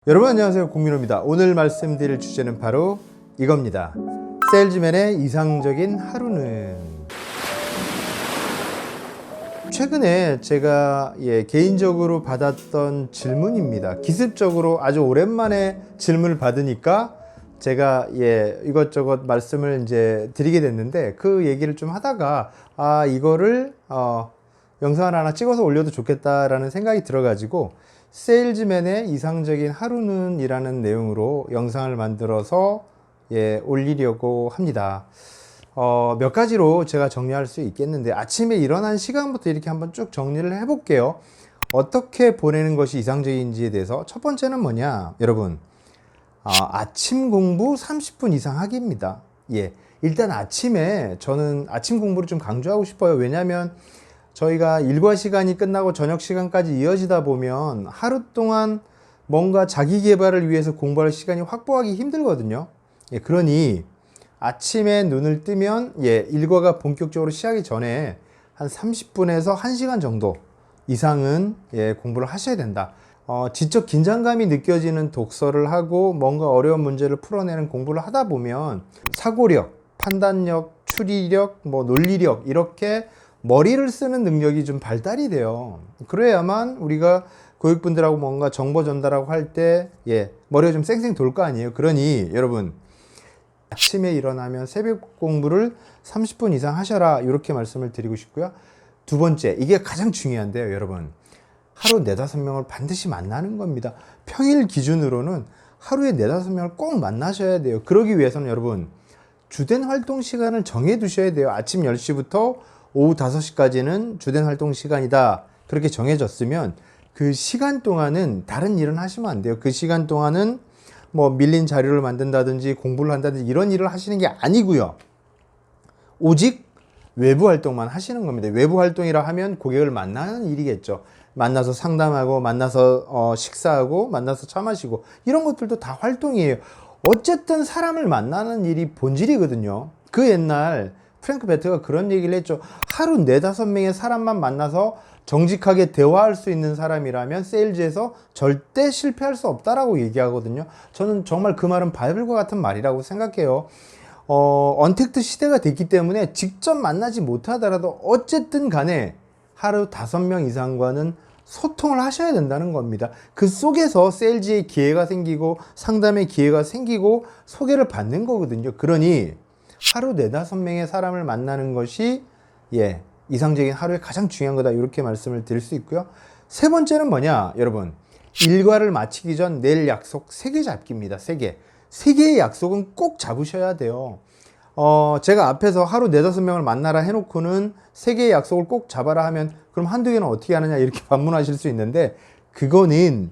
여러분 안녕하세요, 공민호입니다. 오늘 말씀드릴 주제는 바로 이겁니다. 세일즈맨의 이상적인 하루는. 최근에 제가 개인적으로 받았던 질문입니다. 기습적으로 아주 오랜만에 질문을 받으니까 제가 이것저것 말씀을 이제 드리게 됐는데, 그 얘기를 좀 하다가 이거를 영상을 하나 찍어서 올려도 좋겠다라는 생각이 들어가지고 세일즈맨의 이상적인 하루는 이라는 내용으로 영상을 만들어서 올리려고 합니다. 몇 가지로 제가 정리할 수 있겠는데, 아침에 일어난 시간부터 이렇게 한번 쭉 정리를 해 볼게요. 어떻게 보내는 것이 이상적인지에 대해서. 첫 번째는 뭐냐, 여러분, 아침 공부 30분 이상 하기입니다. 일단 아침에 저는 아침 공부를 좀 강조하고 싶어요. 왜냐하면 저희가 일과 시간이 끝나고 저녁 시간까지 이어지다 보면 하루 동안 뭔가 자기 개발을 위해서 공부할 시간이 확보하기 힘들거든요. 그러니 아침에 눈을 뜨면 일과가 본격적으로 시작하기 전에 한 30분에서 1시간 정도 이상은 공부를 하셔야 된다. 지적 긴장감이 느껴지는 독서를 하고 뭔가 어려운 문제를 풀어내는 공부를 하다 보면 사고력, 판단력, 추리력, 논리력, 이렇게 머리를 쓰는 능력이 좀 발달이 돼요. 그래야만 우리가 고객분들하고 뭔가 정보 전달하고 할 때 머리가 좀 쌩쌩 돌 거 아니에요. 그러니 여러분, 아침에 일어나면 새벽 공부를 30분 이상 하셔라, 이렇게 말씀을 드리고 싶고요. 두 번째, 이게 가장 중요한데요, 여러분. 하루 4-5명을 반드시 만나는 겁니다. 평일 기준으로는 하루에 4-5명을 꼭 만나셔야 돼요. 그러기 위해서는 여러분, 주된 활동 시간을 정해 두셔야 돼요. 아침 10시부터 오후 5시까지는 주된 활동 시간이다, 그렇게 정해졌으면 그 시간 동안은 다른 일은 하시면 안 돼요. 그 시간 동안은 밀린 자료를 만든다든지 공부를 한다든지 이런 일을 하시는 게 아니고요. 오직 외부 활동만 하시는 겁니다. 외부 활동이라 하면 고객을 만나는 일이겠죠. 만나서 상담하고, 만나서 식사하고, 만나서 차 마시고, 이런 것들도 다 활동이에요. 어쨌든 사람을 만나는 일이 본질이거든요. 그 옛날 프랭크 베트가 그런 얘기를 했죠. 하루 4-5명의 사람만 만나서 정직하게 대화할 수 있는 사람이라면 세일즈에서 절대 실패할 수 없다라고 얘기하거든요. 저는 정말 그 말은 바이블과 같은 말이라고 생각해요. 언택트 시대가 됐기 때문에 직접 만나지 못하더라도 어쨌든 간에 하루 5명 이상과는 소통을 하셔야 된다는 겁니다. 그 속에서 세일즈의 기회가 생기고 상담의 기회가 생기고 소개를 받는 거거든요. 그러니 하루 4-5명의 사람을 만나는 것이 이상적인 하루의 가장 중요한 거다, 이렇게 말씀을 드릴 수 있고요. 세 번째는 뭐냐, 여러분, 일과를 마치기 전 내일 약속 3개 잡기입니다. 3개. 3개의 약속은 꼭 잡으셔야 돼요. 제가 앞에서 하루 4-5명을 만나라 해놓고는 3개의 약속을 꼭 잡아라 하면 그럼 한두 개는 어떻게 하느냐, 이렇게 반문하실 수 있는데, 그거는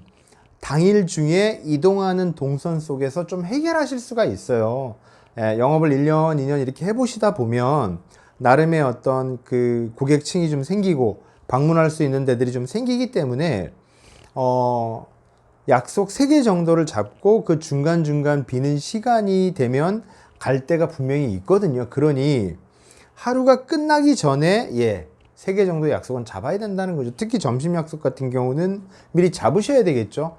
당일 중에 이동하는 동선 속에서 좀 해결하실 수가 있어요. 영업을 1년, 2년 이렇게 해보시다 보면 나름의 어떤 그 고객층이 좀 생기고 방문할 수 있는 데들이 좀 생기기 때문에 약속 3개 정도를 잡고 그 중간중간 비는 시간이 되면 갈 데가 분명히 있거든요. 그러니 하루가 끝나기 전에 3개 정도의 약속은 잡아야 된다는 거죠. 특히 점심 약속 같은 경우는 미리 잡으셔야 되겠죠.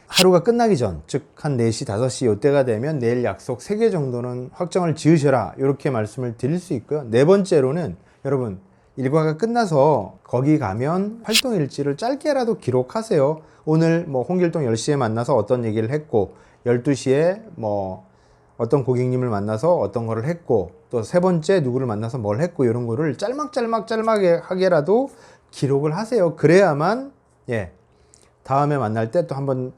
하루가 끝나기 전, 즉 한 4시, 5시 이때가 되면 내일 약속 3개 정도는 확정을 지으셔라, 이렇게 말씀을 드릴 수 있고요. 네 번째로는 여러분, 일과가 끝나서 거기 가면 활동 일지를 짧게라도 기록하세요. 오늘 홍길동 10시에 만나서 어떤 얘기를 했고, 12시에 어떤 고객님을 만나서 어떤 거를 했고, 또 세 번째 누구를 만나서 뭘 했고, 이런 거를 짤막하게라도 기록을 하세요. 그래야만 다음에 만날 때 또 한번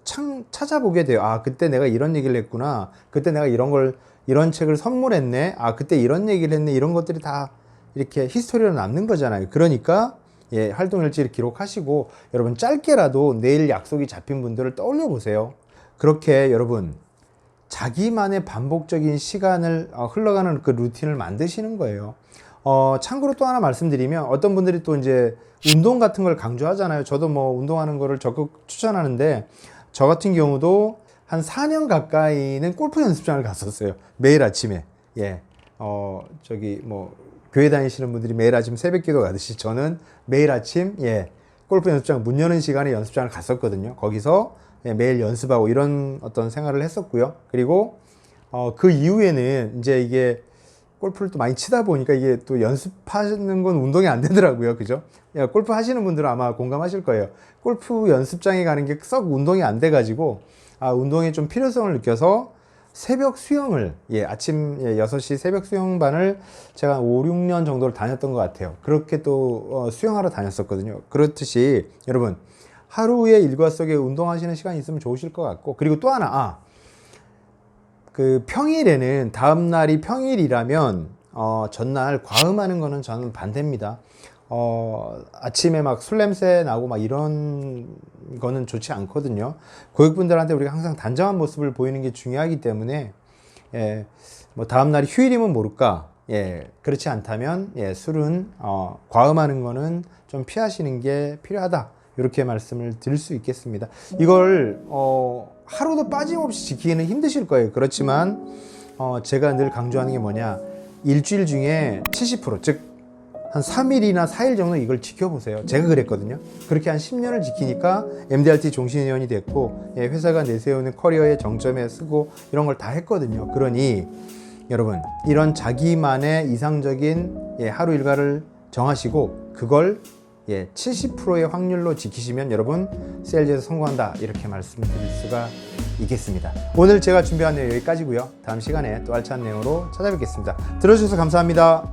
찾아보게 돼요. 그때 내가 이런 얘기를 했구나. 그때 내가 이런 책을 선물했네. 그때 이런 얘기를 했네. 이런 것들이 다 이렇게 히스토리로 남는 거잖아요. 그러니까 활동 일지를 기록하시고, 여러분 짧게라도 내일 약속이 잡힌 분들을 떠올려 보세요. 그렇게 여러분, 자기만의 반복적인 시간을 흘러가는 그 루틴을 만드시는 거예요. 참고로 또 하나 말씀드리면, 어떤 분들이 또 이제 운동 같은 걸 강조하잖아요. 저도 운동하는 거를 적극 추천하는데, 저 같은 경우도 한 4년 가까이는 골프 연습장을 갔었어요. 매일 아침에. 교회 다니시는 분들이 매일 아침 새벽 기도 가듯이 저는 매일 아침 골프 연습장 문 여는 시간에 연습장을 갔었거든요. 거기서 예, 매일 연습하고 이런 어떤 생활을 했었고요. 그리고 그 이후에는 이제 이게 골프를 또 많이 치다 보니까 이게 또 연습하는 건 운동이 안 되더라고요. 그죠? 야, 골프 하시는 분들은 아마 공감하실 거예요. 골프 연습장에 가는 게 썩 운동이 안 돼가지고, 운동에 좀 필요성을 느껴서 새벽 수영을, 아침 6시 새벽 수영반을 제가 5, 6년 정도를 다녔던 것 같아요. 그렇게 또 수영하러 다녔었거든요. 그렇듯이 여러분, 하루의 일과 속에 운동하시는 시간이 있으면 좋으실 것 같고, 그리고 또 하나, 그 평일에는 다음날이 평일이라면 전날 과음하는 거는 저는 반대입니다. 아침에 막 술 냄새 나고 막 이런 거는 좋지 않거든요. 고객분들한테 우리가 항상 단정한 모습을 보이는 게 중요하기 때문에 뭐 다음날이 휴일이면 모를까. 그렇지 않다면 술은 과음하는 거는 좀 피하시는 게 필요하다. 이렇게 말씀을 드릴 수 있겠습니다. 이걸 하루도 빠짐없이 지키기는 힘드실 거예요. 그렇지만 제가 늘 강조하는 게 뭐냐, 일주일 중에 70%, 즉 한 3일이나 4일 정도 이걸 지켜보세요. 제가 그랬거든요. 그렇게 한 10년을 지키니까 MDRT 종신회원이 됐고, 회사가 내세우는 커리어의 정점에 쓰고 이런 걸 다 했거든요. 그러니 여러분, 이런 자기만의 이상적인 하루 일과를 정하시고 그걸 70%의 확률로 지키시면 여러분 세일즈에서 성공한다, 이렇게 말씀드릴 수가 있겠습니다. 오늘 제가 준비한 내용 여기까지고요. 다음 시간에 또 알찬 내용으로 찾아뵙겠습니다. 들어주셔서 감사합니다.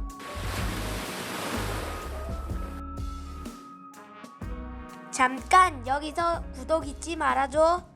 잠깐 여기서 구독 잊지 말아줘.